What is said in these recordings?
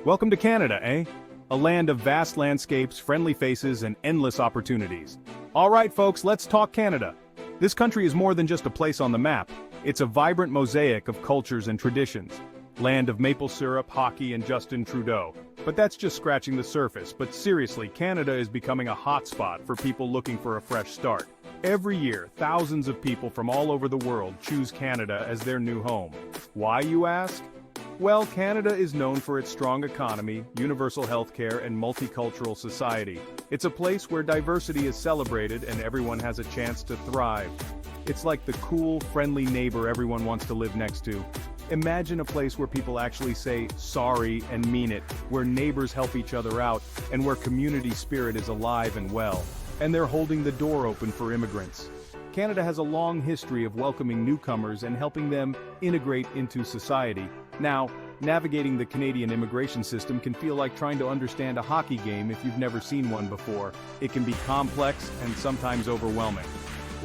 Welcome to Canada, eh? A land of vast landscapes, friendly faces, and endless opportunities. All right, folks, let's talk Canada. This country is more than just a place on the map. It's a vibrant mosaic of cultures and traditions. Land of maple syrup, hockey, and Justin Trudeau. But that's just scratching the surface. But seriously, Canada is becoming a hotspot for people looking for a fresh start. Every year, thousands of people from all over the world choose Canada as their new home. Why, you ask? Well, Canada is known for its strong economy, universal healthcare, and multicultural society. It's a place where diversity is celebrated and everyone has a chance to thrive. It's like the cool, friendly neighbor everyone wants to live next to. Imagine a place where people actually say sorry and mean it, where neighbors help each other out, and where community spirit is alive and well. And they're holding the door open for immigrants. Canada has a long history of welcoming newcomers and helping them integrate into society. Now, navigating the Canadian immigration system can feel like trying to understand a hockey game if you've never seen one before. It can be complex and sometimes overwhelming.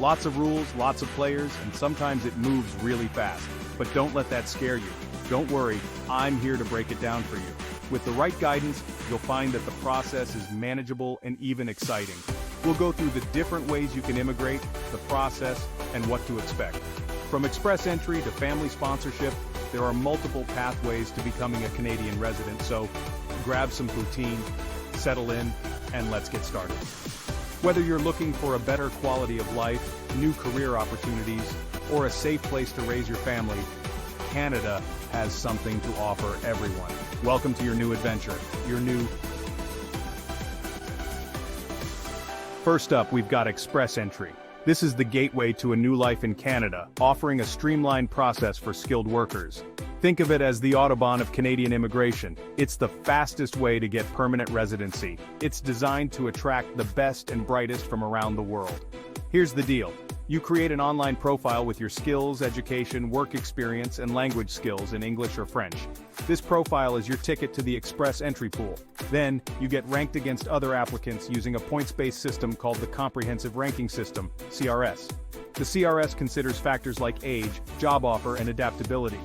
Lots of rules, lots of players, and sometimes it moves really fast. But don't let that scare you. Don't worry, I'm here to break it down for you. With the right guidance, you'll find that the process is manageable and even exciting. We'll go through the different ways you can immigrate, the process, and what to expect. From express entry to family sponsorship, there are multiple pathways to becoming a Canadian resident, so grab some poutine, settle in, and let's get started. Whether you're looking for a better quality of life, new career opportunities, or a safe place to raise your family, Canada has something to offer everyone. Welcome to your new adventure, First up, we've got express entry. This is the gateway to a new life in Canada, offering a streamlined process for skilled workers. Think of it as the Autobahn of Canadian immigration. It's the fastest way to get permanent residency. It's designed to attract the best and brightest from around the world. Here's the deal. You create an online profile with your skills, education, work experience, and language skills in English or French. This profile is your ticket to the express entry pool. Then, you get ranked against other applicants using a points-based system called the Comprehensive Ranking System, CRS. The CRS considers factors like age, job offer, and adaptability.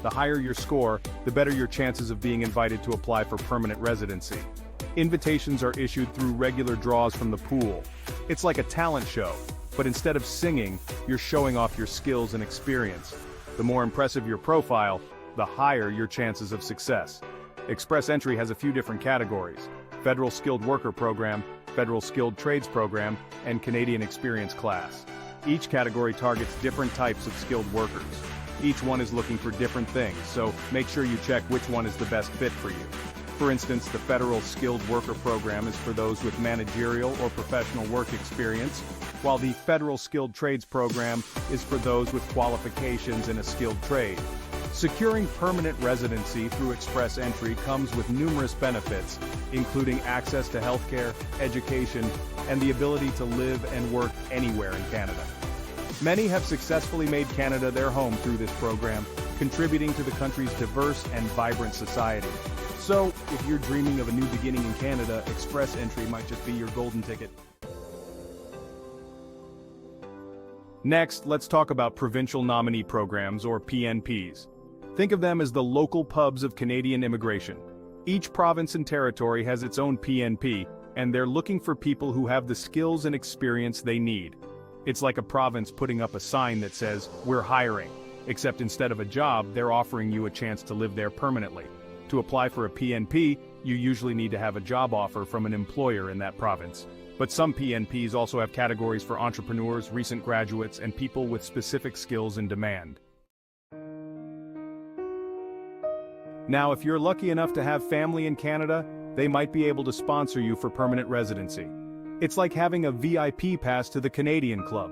The higher your score, the better your chances of being invited to apply for permanent residency. Invitations are issued through regular draws from the pool. It's like a talent show. But instead of singing, you're showing off your skills and experience. The more impressive your profile, the higher your chances of success. Express entry has a few different categories: Federal Skilled Worker Program, Federal Skilled Trades Program, and Canadian Experience Class. Each category targets different types of skilled workers. Each one is looking for different things, so make sure you check which one is the best fit for you. For instance, the Federal Skilled Worker Program is for those with managerial or professional work experience, while the Federal Skilled Trades Program is for those with qualifications in a skilled trade. Securing permanent residency through express entry comes with numerous benefits, including access to healthcare, education, and the ability to live and work anywhere in Canada. Many have successfully made Canada their home through this program, contributing to the country's diverse and vibrant society. So, if you're dreaming of a new beginning in Canada, express entry might just be your golden ticket. Next, let's talk about provincial nominee programs, or PNPs. Think of them as the local pubs of Canadian immigration. Each province and territory has its own PNP, and they're looking for people who have the skills and experience they need. It's like a province putting up a sign that says, "We're hiring," except instead of a job, they're offering you a chance to live there permanently. To apply for a PNP, you usually need to have a job offer from an employer in that province. But some PNPs also have categories for entrepreneurs, recent graduates, and people with specific skills in demand. Now, if you're lucky enough to have family in Canada, they might be able to sponsor you for permanent residency. It's like having a VIP pass to the Canadian Club.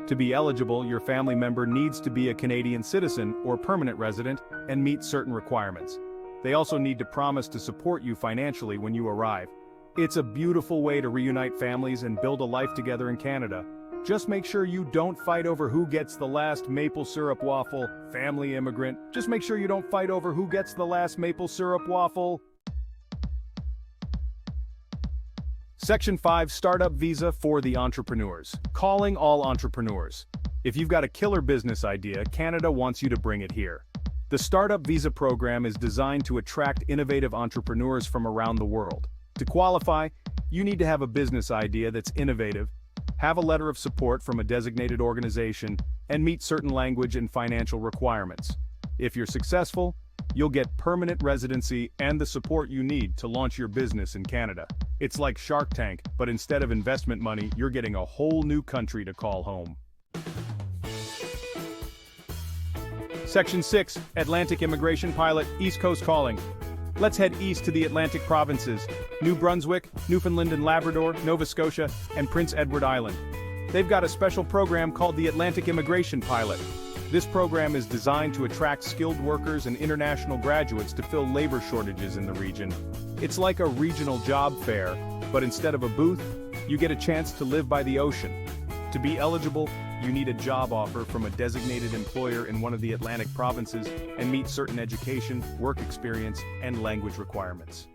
To be eligible, your family member needs to be a Canadian citizen or permanent resident and meet certain requirements. They also need to promise to support you financially when you arrive. It's a beautiful way to reunite families and build a life together in Canada. Just make sure you don't fight over who gets the last maple syrup waffle, family immigrant. Just make sure you don't fight over who gets the last maple syrup waffle. Section 5, Startup Visa for the Entrepreneurs. Calling all entrepreneurs. If you've got a killer business idea, Canada wants you to bring it here. The Startup Visa program is designed to attract innovative entrepreneurs from around the world. To qualify, you need to have a business idea that's innovative, have a letter of support from a designated organization, and meet certain language and financial requirements. If you're successful, you'll get permanent residency and the support you need to launch your business in Canada. It's like Shark Tank, but instead of investment money, you're getting a whole new country to call home. Section 6, Atlantic Immigration Pilot, East Coast Calling. Let's head east to the Atlantic provinces, New Brunswick, Newfoundland and Labrador, Nova Scotia, and Prince Edward Island. They've got a special program called the Atlantic Immigration Pilot. This program is designed to attract skilled workers and international graduates to fill labor shortages in the region. It's like a regional job fair, but instead of a booth, you get a chance to live by the ocean. To be eligible, you need a job offer from a designated employer in one of the Atlantic provinces and meet certain education, work experience, and language requirements.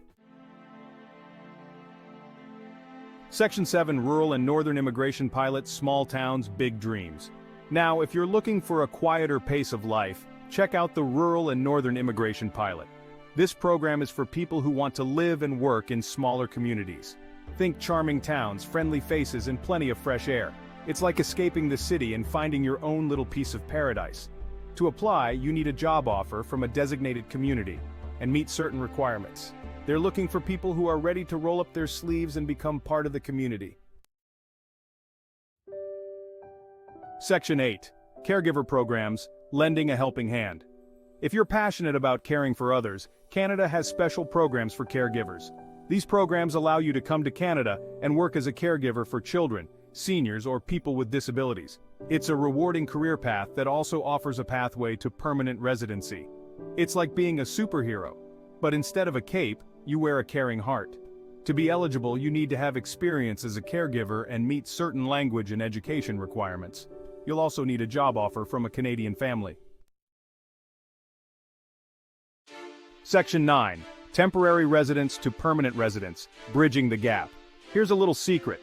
Section 7, Rural and Northern Immigration Pilot, Small Towns, Big Dreams. Now, if you're looking for a quieter pace of life, check out the Rural and Northern Immigration Pilot. This program is for people who want to live and work in smaller communities. Think charming towns, friendly faces, and plenty of fresh air. It's like escaping the city and finding your own little piece of paradise. To apply, you need a job offer from a designated community and meet certain requirements. They're looking for people who are ready to roll up their sleeves and become part of the community. Section 8, Caregiver Programs, Lending a Helping Hand. If you're passionate about caring for others, Canada has special programs for caregivers. These programs allow you to come to Canada and work as a caregiver for children, seniors, or people with disabilities. It's a rewarding career path that also offers a pathway to permanent residency. It's like being a superhero, but instead of a cape, you wear a caring heart. To be eligible, you need to have experience as a caregiver and meet certain language and education requirements. You'll also need a job offer from a Canadian family. Section 9, Temporary Residence to Permanent Residence, Bridging the Gap. Here's a little secret.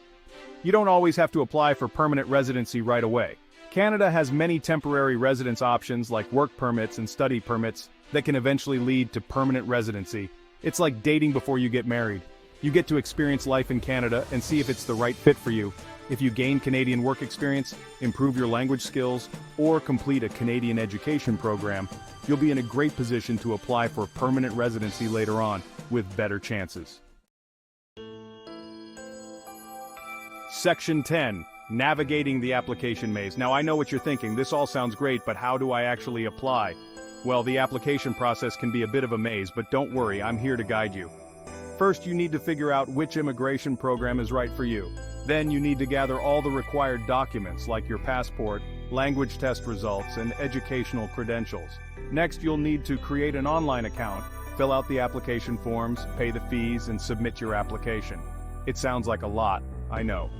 You don't always have to apply for permanent residency right away. Canada has many temporary residence options like work permits and study permits that can eventually lead to permanent residency. It's like dating before you get married. You get to experience life in Canada and see if it's the right fit for you. If you gain Canadian work experience, improve your language skills, or complete a Canadian education program, you'll be in a great position to apply for permanent residency later on, with better chances. Section 10, Navigating the Application Maze. Now I know what you're thinking, this all sounds great, but how do I actually apply? Well, the application process can be a bit of a maze, but don't worry, I'm here to guide you. First, you need to figure out which immigration program is right for you. Then you need to gather all the required documents like your passport, language test results, and educational credentials. Next, you'll need to create an online account, fill out the application forms, pay the fees, and submit your application. It sounds like a lot, I know.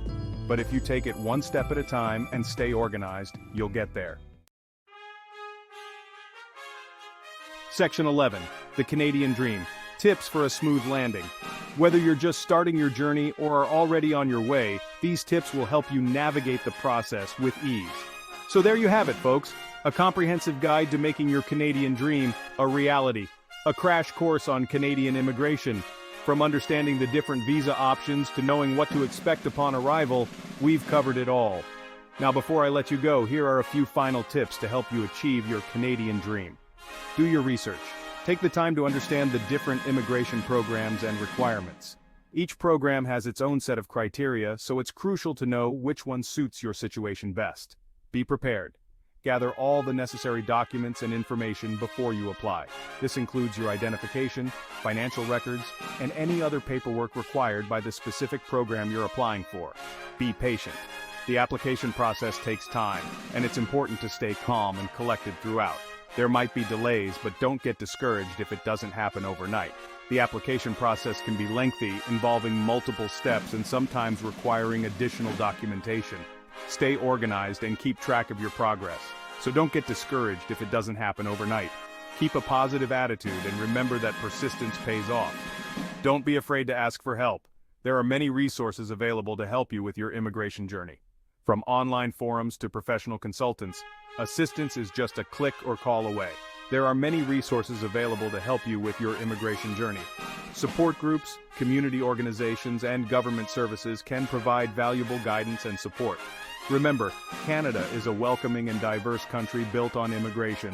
But if you take it one step at a time and stay organized, you'll get there. Section 11, The Canadian Dream. Tips for a smooth landing. Whether you're just starting your journey or are already on your way, these tips will help you navigate the process with ease. So there you have it, folks. A comprehensive guide to making your Canadian dream a reality. A crash course on Canadian immigration. From understanding the different visa options to knowing what to expect upon arrival, we've covered it all. Now before I let you go, here are a few final tips to help you achieve your Canadian dream. Do your research. Take the time to understand the different immigration programs and requirements. Each program has its own set of criteria, so it's crucial to know which one suits your situation best. Be prepared. Gather all the necessary documents and information before you apply. This includes your identification, financial records, and any other paperwork required by the specific program you're applying for. Be patient. The application process takes time, and it's important to stay calm and collected throughout. There might be delays, but don't get discouraged if it doesn't happen overnight. The application process can be lengthy, involving multiple steps and sometimes requiring additional documentation. Stay organized and keep track of your progress. So don't get discouraged if it doesn't happen overnight. Keep a positive attitude and remember that persistence pays off. Don't be afraid to ask for help. There are many resources available to help you with your immigration journey. From online forums to professional consultants, assistance is just a click or call away. There are many resources available to help you with your immigration journey. Support groups, community organizations, and government services can provide valuable guidance and support. Remember, Canada is a welcoming and diverse country built on immigration.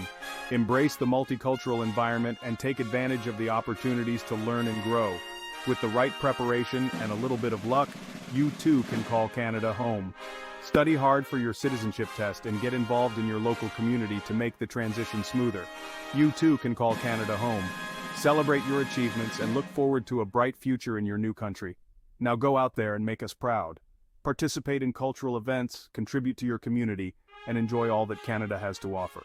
Embrace the multicultural environment and take advantage of the opportunities to learn and grow. With the right preparation and a little bit of luck, you too can call Canada home. Study hard for your citizenship test and get involved in your local community to make the transition smoother. You too can call Canada home. Celebrate your achievements and look forward to a bright future in your new country. Now go out there and make us proud. Participate in cultural events, contribute to your community, and enjoy all that Canada has to offer.